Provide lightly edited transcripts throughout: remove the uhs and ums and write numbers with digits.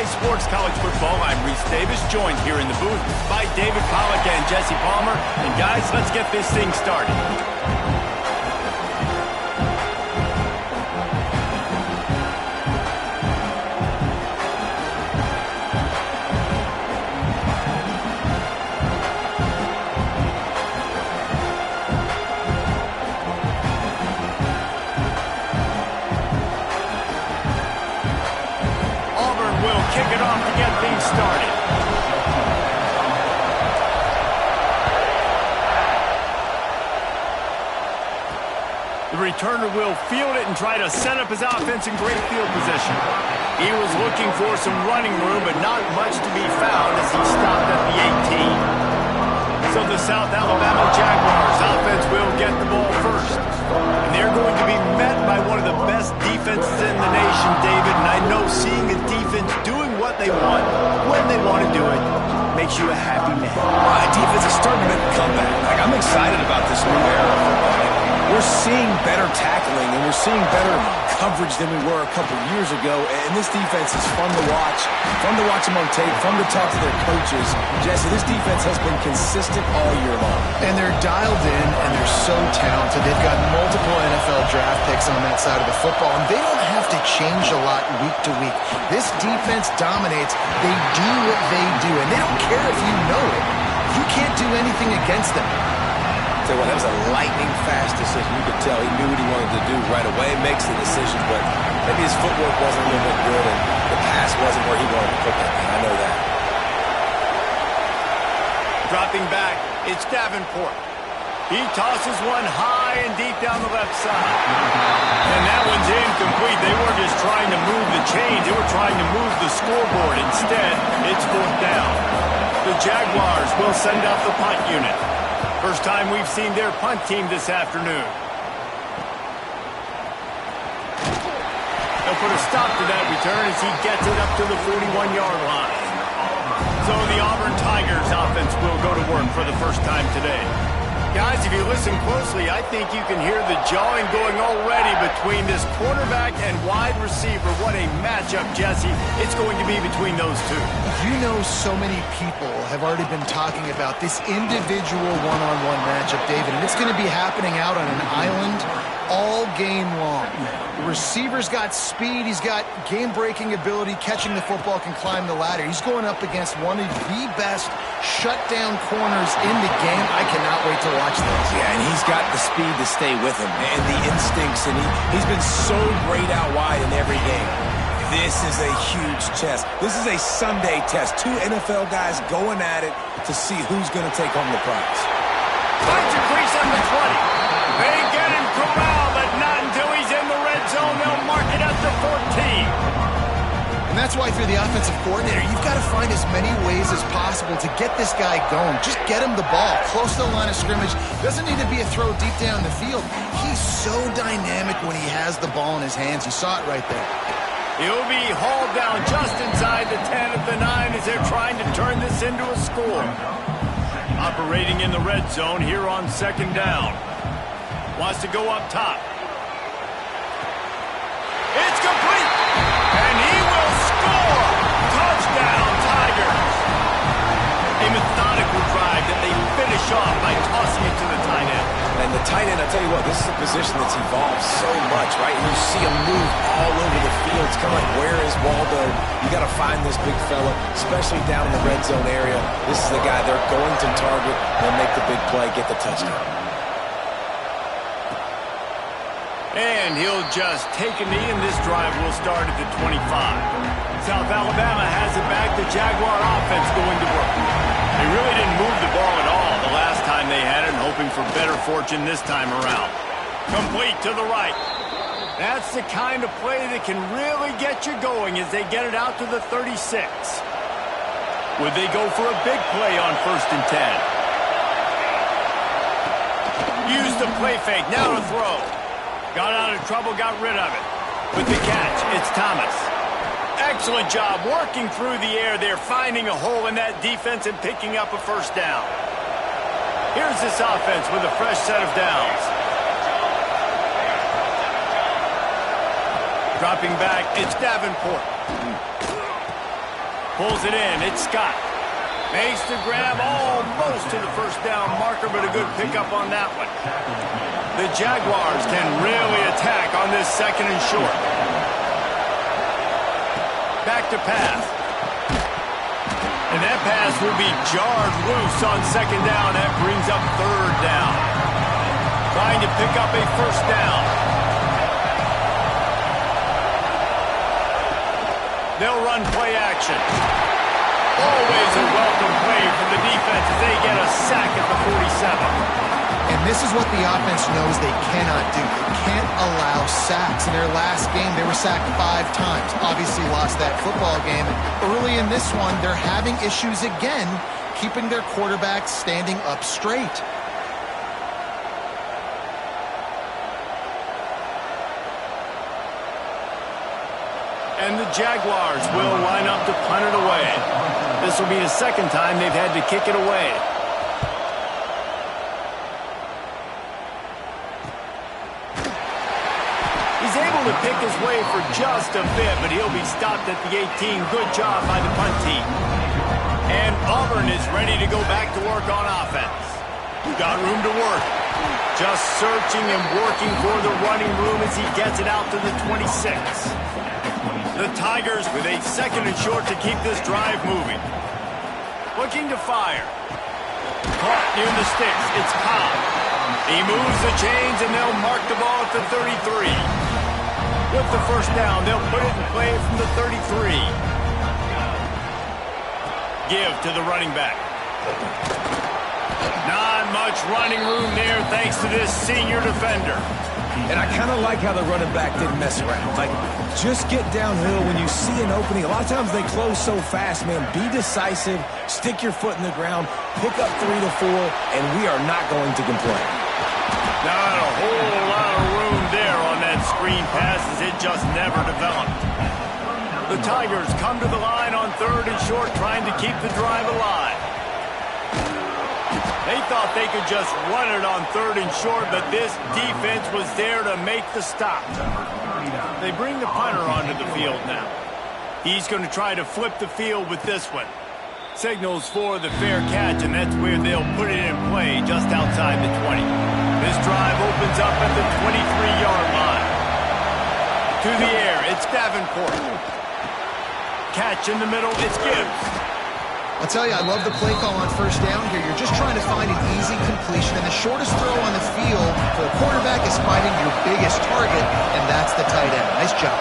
Sports College Football. I'm Reese Davis, joined here in the booth by David Pollack and Jesse Palmer. And guys, let's get this thing started. Kick it off to get things started. The returner will field it and try to set up his offense in great field position. He was looking for some running room, but not much to be found as he stopped at the 18. So the South Alabama Jaguars offense will get the ball first. And they're going to be met by one of the best defenses in the nation, David. And I know seeing a defense doing what they want, when they want to do it, makes you a happy man. Defense is starting to make a comeback. I'm excited about this new era of football. We're seeing better tackling, and we're seeing better coverage than we were a couple years ago. And this defense is fun to watch them on tape, fun to talk to their coaches. Jesse, this defense has been consistent all year long. And they're dialed in, and they're so talented. They've got multiple NFL draft picks on that side of the football, and they don't have to change a lot week to week. This defense dominates. They do what they do, and they don't care if you know it. You can't do anything against them. Tell you what, that was a lightning-fast decision. You could tell he knew what he wanted to do right away, makes the decision, but maybe his footwork wasn't a little bit good, and the pass wasn't where he wanted to put that. I know that. Dropping back, it's Davenport. He tosses one high and deep down the left side. And that one's incomplete. They weren't just trying to move the chains. They were trying to move the scoreboard. Instead, it's fourth down. The Jaguars will send out the punt unit. First time we've seen their punt team this afternoon. They'll put a stop to that return as he gets it up to the 41-yard line. So the Auburn Tigers offense will go to work for the first time today. Guys, if you listen closely, I think you can hear the jawing going already between this quarterback and wide receiver. What a matchup, Jesse. It's going to be between those two. You know, so many people have already been talking about this individual one-on-one matchup, David, and it's going to be happening out on an island all game long. The receiver's got speed. He's got game-breaking ability. Catching the football, can climb the ladder. He's going up against one of the best shutdown corners in the game. I cannot wait to watch this. Yeah, and he's got the speed to stay with him and the instincts, and he's been so great out wide in every game. This is a huge test. This is a Sunday test. Two NFL guys going at it to see who's going to take home the prize. Finds a crease on the 20. They get him corralled, but not until he's in the red zone. They'll mark it at the 14. And that's why, if you're the offensive coordinator, you've got to find as many ways as possible to get this guy going. Just get him the ball close to the line of scrimmage. Doesn't need to be a throw deep down the field. He's so dynamic when he has the ball in his hands. You saw it right there. He'll be hauled down just inside the 10 at the 9 as they're trying to turn this into a score. Operating in the red zone here on second down. Wants to go up top. It's complete. And he will score. Touchdown, Tigers. A methodical drive that they finish off by tossing it to the tight end. And the tight end, I tell you what, this is a position that's evolved so much, right? And you see him move all over the field. It's kind of like, where is Waldo? You got to find this big fella, especially down in the red zone area. This is the guy they're going to target. They'll make the big play, get the touchdown. And he'll just take a knee, and this drive will start at the 25. South Alabama has it back. The Jaguar offense going to work. They really didn't move the ball at all the last time they had it, and hoping for better fortune this time around. Complete to the right. That's the kind of play that can really get you going as they get it out to the 36. Would they go for a big play on 1st and 10? Use the play fake. Now to throw. Got out of trouble, got rid of it. With the catch, it's Thomas. Excellent job working through the air there, finding a hole in that defense and picking up a first down. Here's this offense with a fresh set of downs. Dropping back, it's Davenport. Pulls it in. It's Scott. Makes the grab almost to the first down marker, but a good pickup on that one. The Jaguars can really attack on this second and short. Back to pass. And that pass will be jarred loose on second down. That brings up third down. Trying to pick up a first down. They'll run play action. Always a welcome play from the defense as they get a sack at the 47. And this is what the offense knows they cannot do. They can't allow sacks. In their last game, they were sacked 5 times. Obviously lost that football game. Early in this one, they're having issues again, keeping their quarterback standing up straight. And the Jaguars will line up to punt it away. This will be the second time they've had to kick it away. He's able to pick his way for just a bit, but he'll be stopped at the 18. Good job by the punt team. And Auburn is ready to go back to work on offense. Got room to work. Just searching and working for the running room as he gets it out to the 26. The Tigers with a second and short to keep this drive moving. Looking to fire. Caught near the sticks. It's Cobb. He moves the chains, and they'll mark the ball at the 33. With the first down, they'll put it in play from the 33. Give to the running back. Not much running room there thanks to this senior defender. And I kind of like how the running back didn't mess around. Like, just get downhill when you see an opening. A lot of times they close so fast, man. Be decisive, stick your foot in the ground, pick up 3 to 4, and we are not going to complain. Not a whole lot of room there on that screen pass as it just never developed. The Tigers come to the line on third and short, trying to keep the drive alive. They thought they could just run it on third and short, but this defense was there to make the stop. They bring the punter onto the field now. He's going to try to flip the field with this one. Signals for the fair catch, and that's where they'll put it in play just outside the 20. This drive opens up at the 23-yard line. To the air, it's Davenport. Catch in the middle, it's Gibbs. I'll tell you, I love the play call on first down here. You're just trying to find an easy completion, and the shortest throw on the field for a quarterback is finding your biggest target, and that's the tight end. Nice job.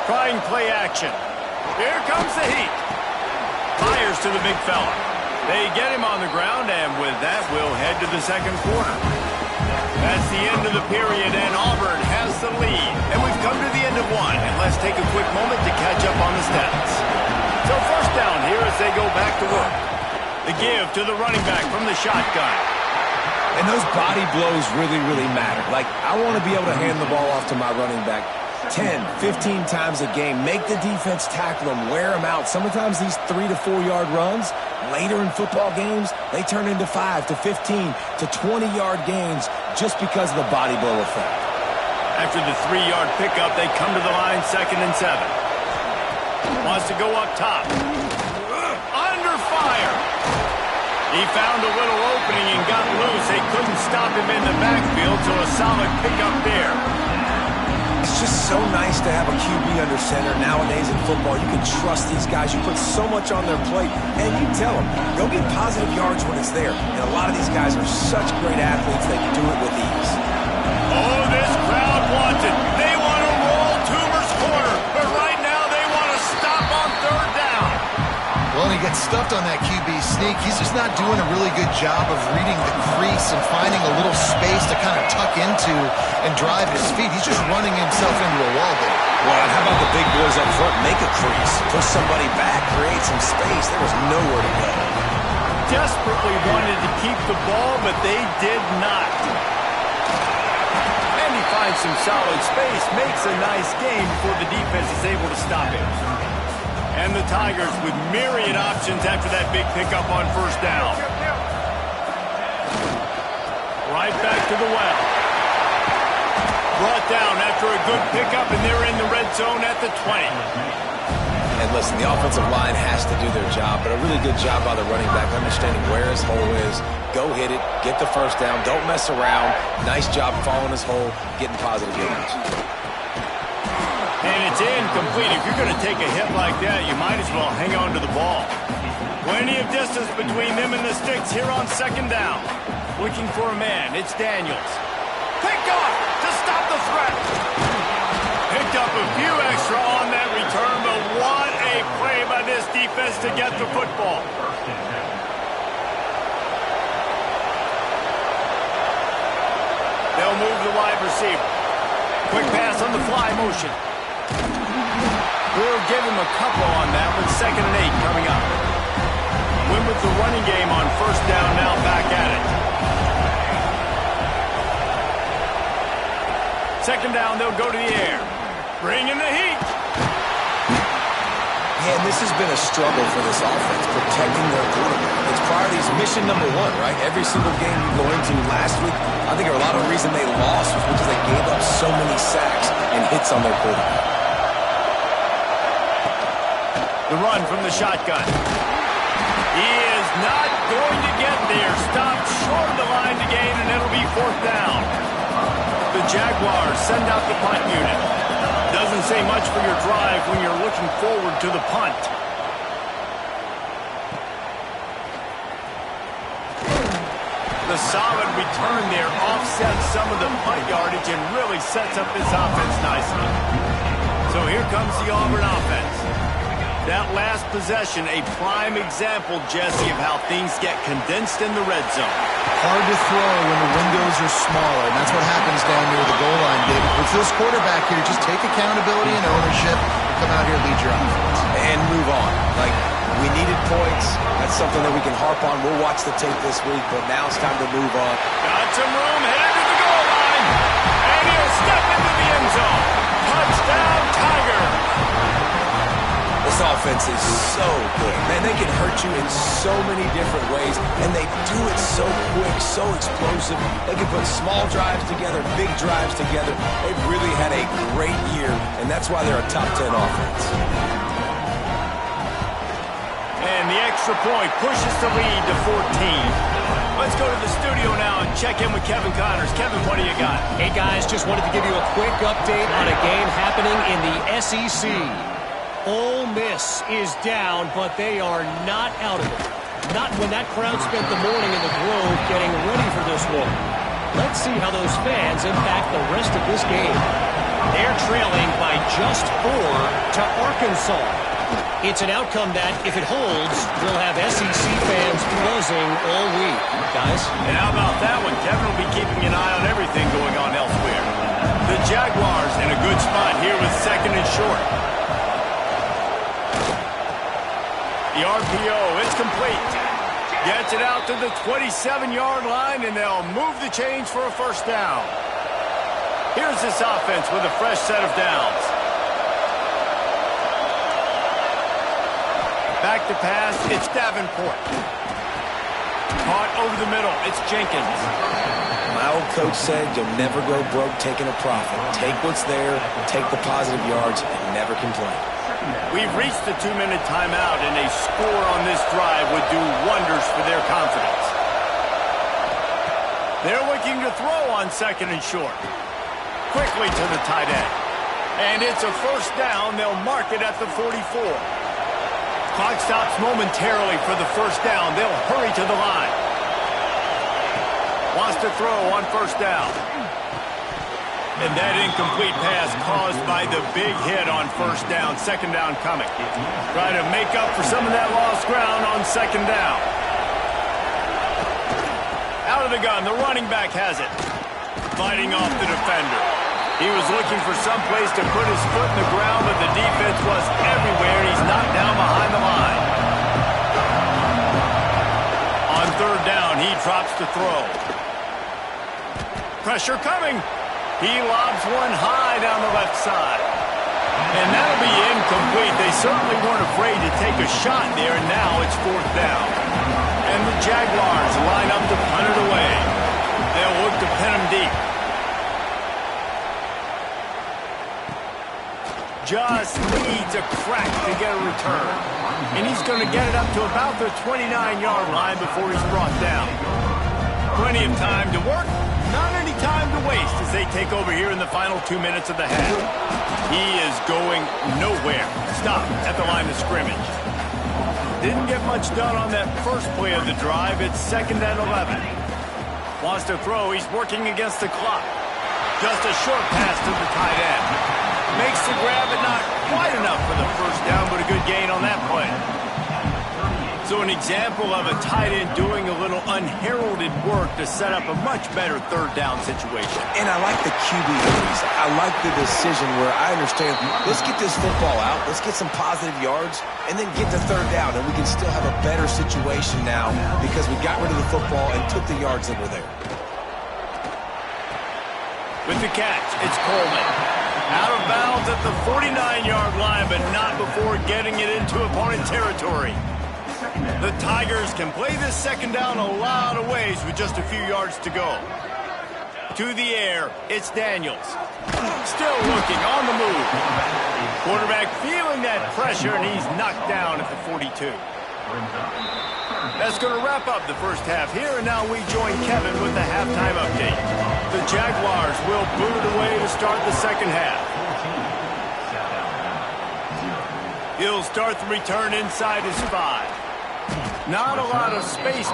Trying play action. Here comes the heat. Fires to the big fella. They get him on the ground, and with that, we'll head to the second quarter. That's the end of the period, and Auburn has the lead. And we've come to the end of one, and let's take a quick moment to catch up on the stats. So first down here as they go back to work. The give to the running back from the shotgun. And those body blows really, really matter. Like, I want to be able to hand the ball off to my running back 10, 15 times a game. Make the defense tackle them, wear them out. Sometimes these 3 to 4 yard runs, later in football games, they turn into 5 to 15 to 20-yard gains just because of the body blow effect. After the 3-yard pickup, they come to the line 2nd and 7. Wants to go up top. Under fire. He found a little opening and got loose. They couldn't stop him in the backfield, so a solid pickup there. It's just so nice to have a QB under center. Nowadays in football, you can trust these guys. You put so much on their plate, and you tell them, go get positive yards when it's there. And a lot of these guys are such great athletes, they can do it with ease. Oh, this crowd wants it. They want to roll Toomer's corner, but right now they want to stop on third down. Well, he gets stuffed on that QB sneak. He's just not doing a really good job of reading the crease and finding a little space to kind of tuck into and drive his feet. He's just running himself into a wall there. Well, and how about the big boys up front? Make a crease, push somebody back, create some space. There was nowhere to go. Desperately wanted to keep the ball, but they did not. And he finds some solid space, makes a nice game before the defense is able to stop him. And the Tigers with myriad options after that big pickup on first down. Right back to the well. Brought down after a good pickup, and they're in the red red zone at the 20. And listen, the offensive line has to do their job, but a really good job by the running back, understanding where his hole is. Go hit it, get the first down, don't mess around. Nice job following his hole, getting positive yards. And it's incomplete. If you're going to take a hit like that, you might as well hang on to the ball. Plenty of distance between them and the sticks here on second down. Looking for a man, it's Daniels. Picked off to stop the threat. Picked up a few extra on that return, but what a play by this defense to get the football. They'll move the wide receiver. Quick pass on the fly motion. We'll give him a couple on that with 2nd and 8 coming up. Win with the running game on first down, now back at it. 2nd down, they'll go to the air. Bring in the heat. Man, this has been a struggle for this offense, protecting their quarterback. It's priorities mission number one, right? Every single game you go into last week, I think a lot of the reason they lost was because they gave up so many sacks and hits on their quarterback. The run from the shotgun. He is not going to get there. Stopped short of the line to gain, and it'll be 4th down. The Jaguars send out the punt unit. Doesn't say much for your drive when you're looking forward to the punt. The solid return there offsets some of the punt yardage and really sets up this offense nicely. So here comes the Auburn offense. That last possession, a prime example, Jesse, of how things get condensed in the red zone. Hard to throw when the windows are smaller, and that's what happens down near the goal line, David. But for this quarterback here, just take accountability and ownership and come out here and lead your offense. And move on. Like, we needed points. That's something that we can harp on. We'll watch the tape this week, but now it's time to move on. Got some room, headed to the goal line. And he'll step into the end zone. Touchdown, Tiger. This offense is so good. Man, they can hurt you in so many different ways, and they do it so quick, so explosive. They can put small drives together, big drives together. They've really had a great year, and that's why they're a top 10 offense. And the extra point pushes the lead to 14. Let's go to the studio now and check in with Kevin Connors. Kevin, what do you got? Hey, guys, just wanted to give you a quick update on a game happening in the SEC. Ole Miss is down, but they are not out of it. Not when that crowd spent the morning in the Grove getting ready for this one. Let's see how those fans impact the rest of this game. They're trailing by just 4 to Arkansas. It's an outcome that, if it holds, will have SEC fans buzzing all week. Guys? And how about that one? Kevin will be keeping an eye on everything going on elsewhere. The Jaguars in a good spot here with 2nd and short. The RPO, it's complete. Gets it out to the 27-yard line, and they'll move the chains for a first down. Here's this offense with a fresh set of downs. Back to pass, it's Davenport. Caught over the middle, it's Jenkins. My old coach said you'll never go broke taking a profit. Take what's there, take the positive yards, and never complain. We've reached the 2-minute timeout, and a score on this drive would do wonders for their confidence. They're looking to throw on 2nd and short. Quickly to the tight end. And it's a first down. They'll mark it at the 44. Clock stops momentarily for the first down. They'll hurry to the line. Wants to throw on first down. And that incomplete pass caused by the big hit on first down. 2nd down coming. Try to make up for some of that lost ground on 2nd down. Out of the gun, the running back has it. Fighting off the defender. He was looking for some place to put his foot in the ground, but the defense was everywhere. He's knocked down behind the line. On 3rd down, he drops to throw. Pressure coming. He lobs one high down the left side. And that'll be incomplete. They certainly weren't afraid to take a shot there, and now it's 4th down. And the Jaguars line up to punt it away. They'll look to pin him deep. just needs a crack to get a return. And he's going to get it up to about the 29-yard line before he's brought down. Plenty of time to work, not any time to waste as they take over here in the final 2 minutes of the half. He is going nowhere. Stop at the line of scrimmage. Didn't get much done on that first play of the drive. It's 2nd and 11. Wants to throw. He's working against the clock. Just a short pass to the tight end. Makes the grab, but not quite enough for the first down, but a good gain on that play. So an example of a tight end doing a little unheralded work to set up a much better 3rd down situation. And I like the QB release. I like the decision where I understand, let's get this football out, let's get some positive yards, and then get to 3rd down, and we can still have a better situation now because we got rid of the football and took the yards that were there. With the catch, it's Coleman. Out of bounds at the 49-yard line, but not before getting it into opponent territory. The Tigers can play this 2nd down a lot of ways with just a few yards to go. To the air, it's Daniels. Still looking on the move. Quarterback feeling that pressure, and he's knocked down at the 42. That's going to wrap up the first half here, and now we join Kevin with the halftime update. The Jaguars will boot it away to start the 2nd half. He'll start the return inside his 5. Not a lot of space.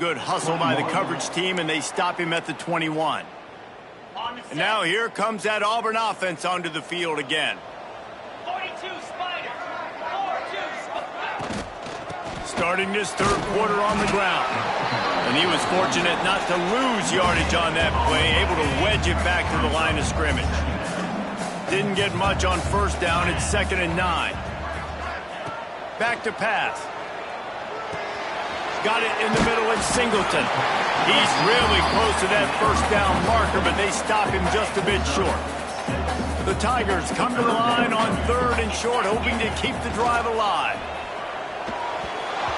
Good hustle by the coverage team, and they stop him at the 21. And now here comes that Auburn offense onto the field again. 42 Spiders. 42 Starting this 3rd quarter on the ground. And he was fortunate not to lose yardage on that play, able to wedge it back to the line of scrimmage. Didn't get much on 1st down. It's 2nd and 9. Back to pass. Got it in the middle in Singleton. He's really close to that 1st down marker, but they stop him just a bit short. The Tigers come to the line on 3rd and short, hoping to keep the drive alive.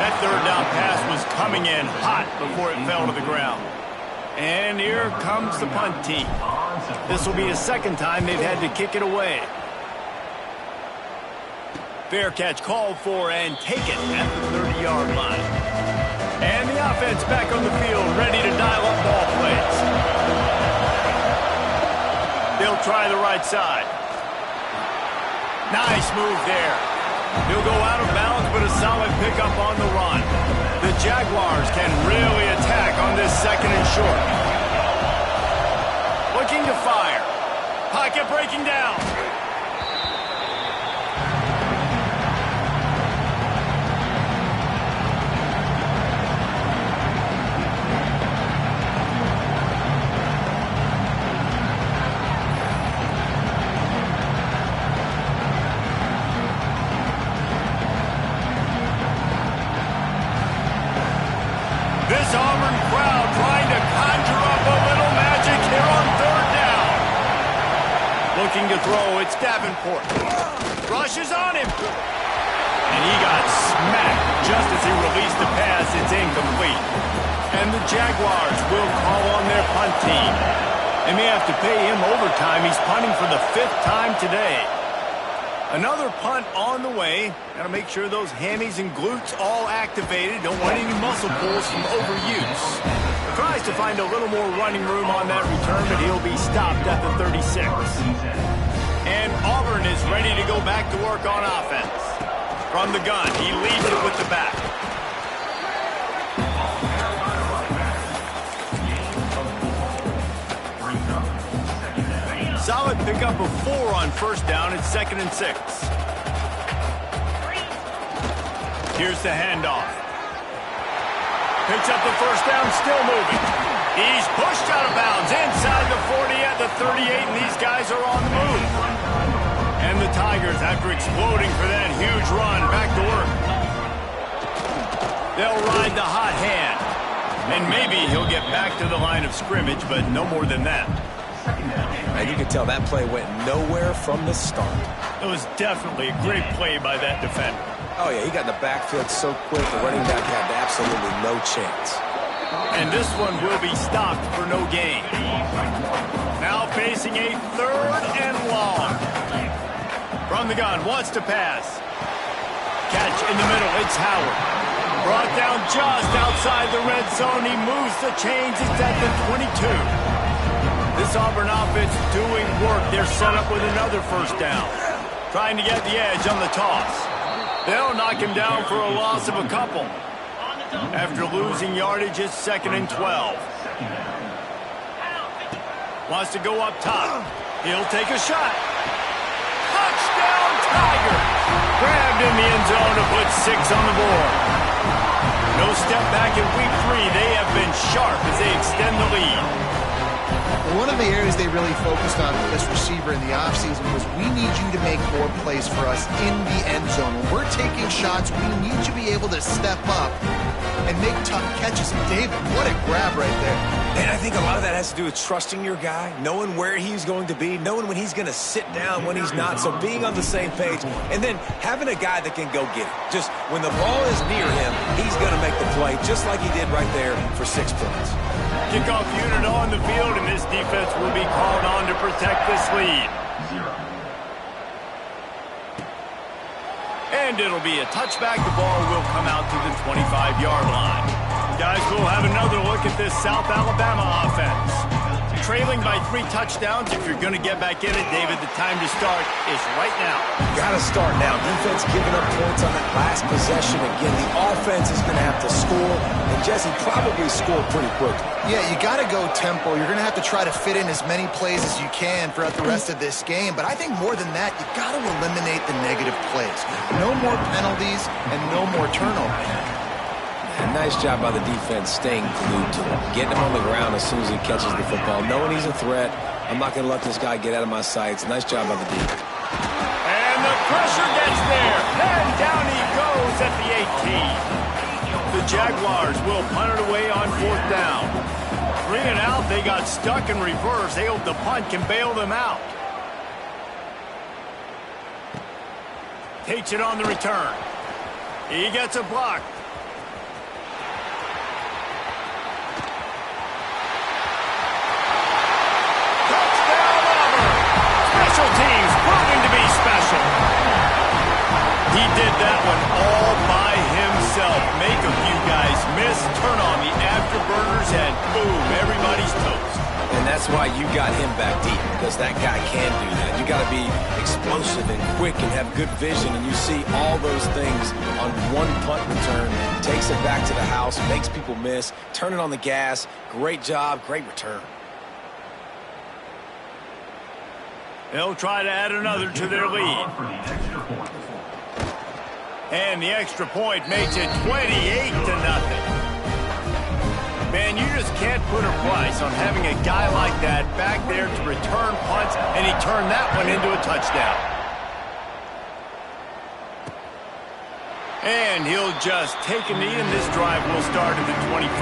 That 3rd down pass was coming in hot before it fell to the ground. And here comes the punt team. This will be the 2nd time they've had to kick it away. Fair catch called for and taken at the 30-yard line. And the offense back on the field, ready to dial up ball plays. They'll try the right side. Nice move there. He'll go out of bounds, but a solid pickup on the run. The Jaguars can really attack on this 2nd and short. Looking to fire. Pocket breaking down. This Auburn crowd trying to conjure up a little magic here on 3rd down. Looking to throw, it's Davenport. Rushes on him. And he got smacked just as he released the pass. It's incomplete. And the Jaguars will call on their punt team. They may have to pay him overtime. He's punting for the 5th time today. Another punt on the way. Got to make sure those hammies and glutes all activated. Don't want any muscle pulls from overuse. Tries to find a little more running room on that return, but he'll be stopped at the 36. And Auburn is ready to go back to work on offense. From the gun, he leads it with the back. Solid pickup of 4 on first down. It's 2nd and 6. Here's the handoff. Picks up the first down, still moving. He's pushed out of bounds inside the 40 at the 38, and these guys are on the move. And the Tigers, after exploding for that huge run, back to work. They'll ride the hot hand. And maybe he'll get back to the line of scrimmage, but no more than that. And you can tell that play went nowhere from the start. It was definitely a great play by that defender. Oh, yeah, he got in the backfield so quick, the running back had absolutely no chance. And this one will be stopped for no gain. Now facing a 3rd and long. From the gun, wants to pass. Catch in the middle, it's Howard. Brought down just outside the red zone. He moves the chains, it's at the 22. This Auburn offense doing work. They're set up with another first down. Trying to get the edge on the toss. They'll knock him down for a loss of a couple. After losing yardage, it's 2nd and 12. Wants to go up top. He'll take a shot. Touchdown, Tiger! Grabbed in the end zone to put 6 on the board. No step back in week 3. They have been sharp as they extend the lead. One of the areas they really focused on with this receiver in the offseason was we need you to make more plays for us in the end zone. When we're taking shots, we need you to be able to step up and make tough catches. And David, what a grab right there. And I think a lot of that has to do with trusting your guy, knowing where he's going to be, knowing when he's going to sit down, when he's not, so being on the same page, and then having a guy that can go get it. Just when the ball is near him, he's going to make the play, just like he did right there for 6 points. Kickoff unit on the field, and this defense will be called on to protect this lead. And it'll be a touchback. The ball will come out to the 25-yard line. Guys, we'll have another look at this South Alabama offense. Trailing by 3 touchdowns. If you're going to get back in it, David, the time to start is right now. Got to start now. Defense giving up points on that last possession. Again, the offense is going to have to score, and Jesse probably scored pretty quickly. Yeah, you got to go tempo. You're going to have to try to fit in as many plays as you can throughout the rest of this game. But I think more than that, you got to eliminate the negative plays. No more penalties and no more turnovers. And nice job by the defense staying glued to him, getting him on the ground as soon as he catches the football, knowing he's a threat. I'm not going to let this guy get out of my sights. Nice job by the defense. And the pressure gets there. And down he goes at the 18. The Jaguars will punt it away on 4th down. 3 and out. They got stuck in reverse. They hope the punt can bail them out. Takes it on the return. He gets a block. Special teams proving to be special. He did that one all by himself. Make a few guys miss, turn on the afterburners, and boom, everybody's toast. And that's why you got him back deep, because that guy can do that. You got to be explosive and quick and have good vision, and you see all those things on one punt return. Takes it back to the house, makes people miss, turning on the gas. Great job, great return. They'll try to add another to their lead. And the extra point makes it 28-0. Man, you just can't put a price on having a guy like that back there to return punts, and he turned that one into a touchdown. And he'll just take a knee, and this drive will start at the 25.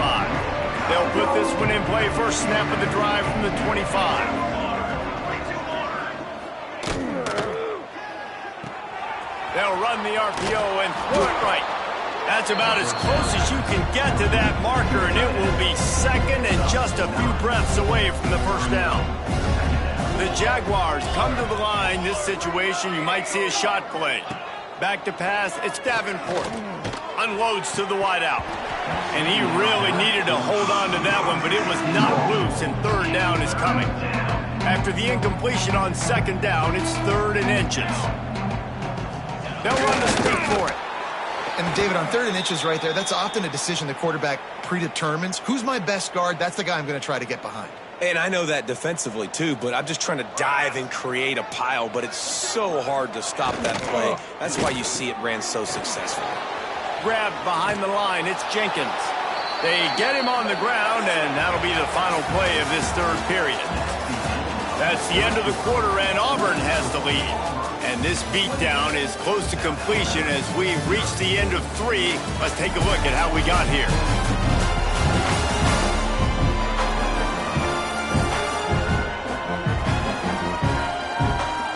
They'll put this one in play. First snap of the drive from the 25. They'll run the RPO and throw it right. That's about as close as you can get to that marker, and it will be 2nd and just a few breaths away from the first down. The The Jaguars come to the line. This situation, you might see a shot play. Back to pass, it's Davenport. Unloads to the wideout. And he really needed to hold on to that one, but it was not loose, and third down is coming. After the incompletion on second down, it's 3rd and inches. They'll run the stick for it. And David, on 3rd and inches right there, that's often a decision the quarterback predetermines. Who's my best guard? That's the guy I'm going to try to get behind. And I know that defensively, too, but I'm just trying to dive and create a pile, but it's so hard to stop that play. That's why you see it ran so successfully. Grabbed behind the line, it's Jenkins. They get him on the ground, and that'll be the final play of this 3rd period. That's the end of the quarter, and Auburn has the lead. And this beatdown is close to completion as we reach the end of 3. Let's take a look at how we got here.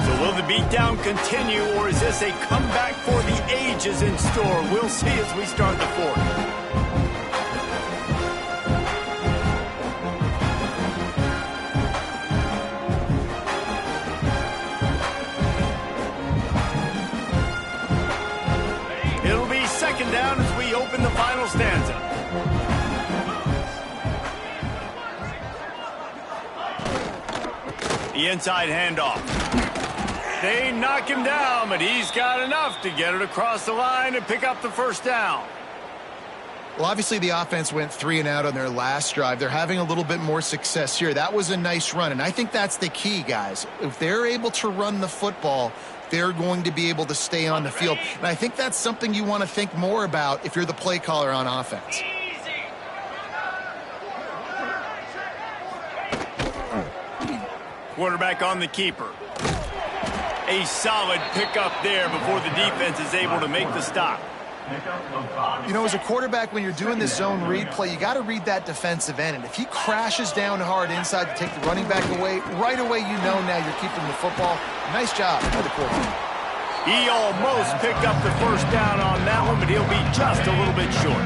So will the beatdown continue, or is this a comeback for the ages in store? We'll see as we start the 4th. Down as we open the final stanza. The inside handoff. They knock him down, but he's got enough to get it across the line and pick up the 1st down. Well, obviously the offense went 3 and out on their last drive. They're having a little bit more success here. That was a nice run, and I think that's the key, guys. If they're able to run the football, they're going to be able to stay on the field. And I think that's something you want to think more about if you're the play caller on offense. Quarterback on the keeper. A solid pickup there before the defense is able to make the stop. You know, as a quarterback, when you're doing this zone read play, you got to read that defensive end. And if he crashes down hard inside to take the running back away, right away you know now you're keeping the football. Nice job by the quarterback. He almost picked up the 1st down on that one, but he'll be just a little bit short.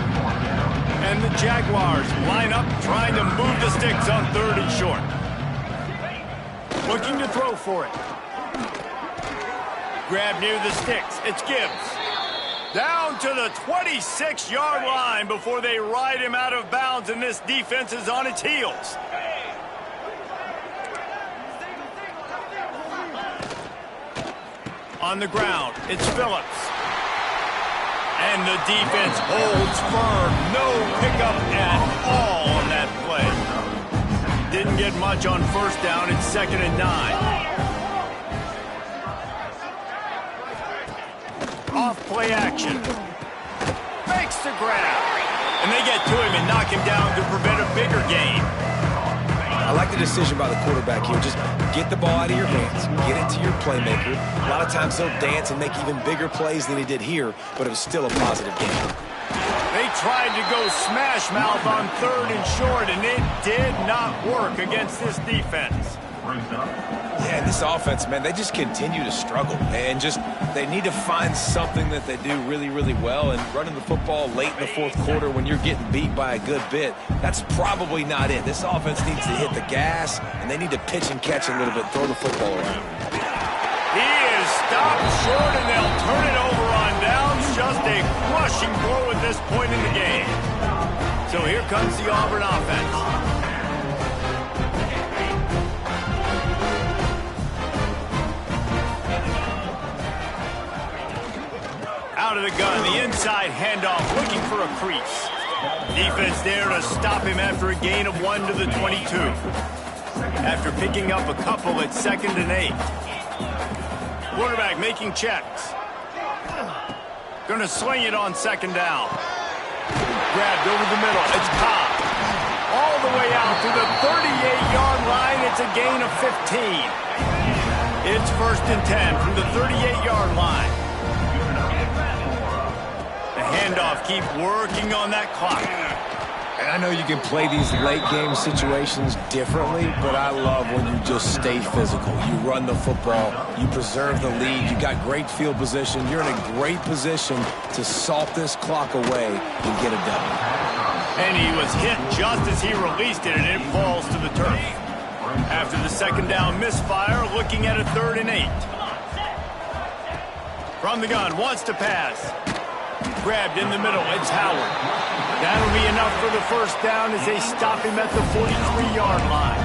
And the Jaguars line up trying to move the sticks on 3rd and short. Looking to throw for it. Grab near the sticks. It's Gibbs. Down to the 26-yard line before they ride him out of bounds, and this defense is on its heels. On the ground, it's Phillips. And the defense holds firm. No pickup at all on that play. Didn't get much on 1st down. It's 2nd and 9. Off play action. Makes the grab. And they get to him and knock him down to prevent a bigger gain. I like the decision by the quarterback here. Just get the ball out of your hands. Get it to your playmaker. A lot of times they'll dance and make even bigger plays than he did here, but it was still a positive game. They tried to go smash mouth on 3rd and short, and it did not work against this defense. Yeah, this offense, man, they just continue to struggle. And they need to find something that they do really, really well. And running the football late in the 4th quarter when you're getting beat by a good bit, that's probably not it. This offense needs to hit the gas, and they need to pitch and catch a little bit, throw the football around. He is stopped short, and they'll turn it over on downs. Just a crushing blow at this point in the game. So here comes the Auburn offense. Out of the gun, the inside handoff, looking for a crease. Defense there to stop him after a gain of 1 to the 22. After picking up a couple at 2nd and 8. Quarterback making checks. Gonna sling it on 2nd down. Grabbed over the middle. It's Cobb. All the way out to the 38-yard line. It's a gain of 15. It's 1st and 10 from the 38-yard line. Handoff, keep working on that clock. And I know you can play these late game situations differently, but I love when you just stay physical. You run the football, you preserve the lead, you got great field position, you're in a great position to salt this clock away and get it done. And he was hit just as he released it, and it falls to the turf. After the second down misfire, looking at a 3rd and 8. From the gun, wants to pass. Grabbed in the middle, it's Howard. That'll be enough for the first down as they stop him at the 43-yard line.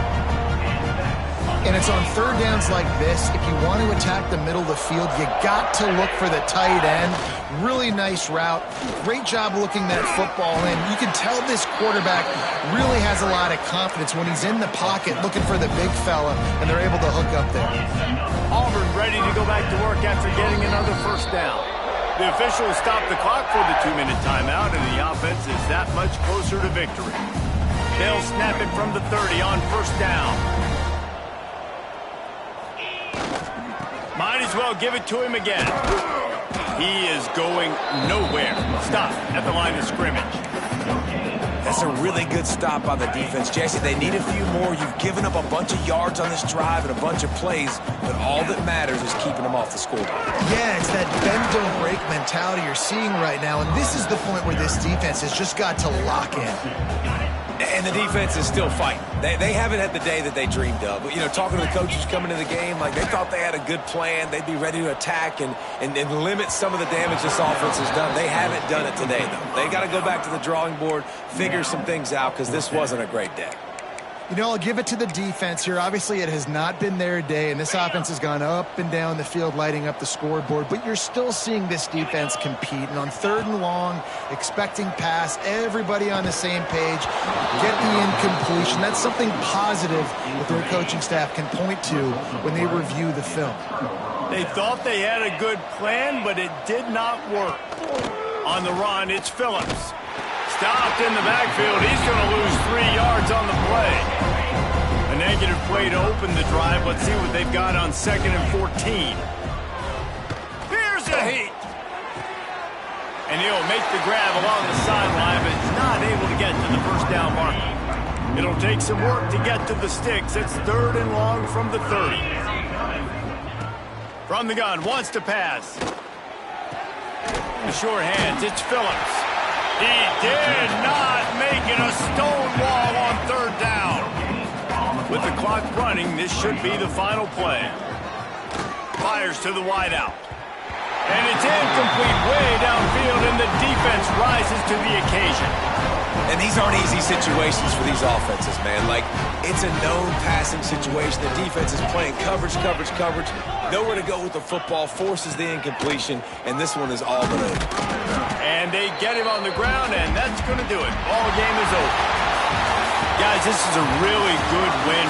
And it's on 3rd downs like this. If you want to attack the middle of the field, you got to look for the tight end. Really nice route. Great job looking that football in. You can tell this quarterback really has a lot of confidence when he's in the pocket looking for the big fella, and they're able to hook up there. Auburn ready to go back to work after getting another first down. The officials stop the clock for the 2-minute timeout, and the offense is that much closer to victory. They'll snap it from the 30 on first down. Might as well give it to him again. He is going nowhere. Stop at the line of scrimmage. That's a really good stop by the defense, Jesse. They need a few more. You've given up a bunch of yards on this drive and a bunch of plays, but all that matters is keeping them off the scoreboard. Yeah, it's that bend don't break mentality you're seeing right now, and this is the point where this defense has just got to lock in. And the defense is still fighting. They haven't had the day that they dreamed of. But, you know, talking to the coaches coming into the game, like they thought they had a good plan. They'd be ready to attack and limit some of the damage this offense has done. They haven't done it today, though. They got to go back to the drawing board, figure some things out, because this wasn't a great day. You know, I'll give it to the defense here. Obviously, it has not been their day, and this offense has gone up and down the field, lighting up the scoreboard. But you're still seeing this defense compete. And on 3rd and long, expecting pass, everybody on the same page, get the incompletion. That's something positive that their coaching staff can point to when they review the film. They thought they had a good plan, but it did not work. On the run, it's Phillips. Stopped in the backfield. He's going to lose 3 yards on the play. A negative play to open the drive. Let's see what they've got on 2nd and 14. Here's a heat. And he'll make the grab along the sideline, but is not able to get to the first down marker. It'll take some work to get to the sticks. It's 3rd and long from the 30. From the gun, wants to pass. The short hands, it's Phillips. He did not make it a stone wall on 3rd down. With the clock running, this should be the final play. Fires to the wideout. And it's incomplete way downfield, and the defense rises to the occasion. And these aren't easy situations for these offenses, man. Like, it's a known passing situation. The defense is playing coverage. Nowhere to go with the football, forces the incompletion, and this one is all but over. And they get him on the ground, and that's going to do it. Ball game is over. Guys, this is a really good win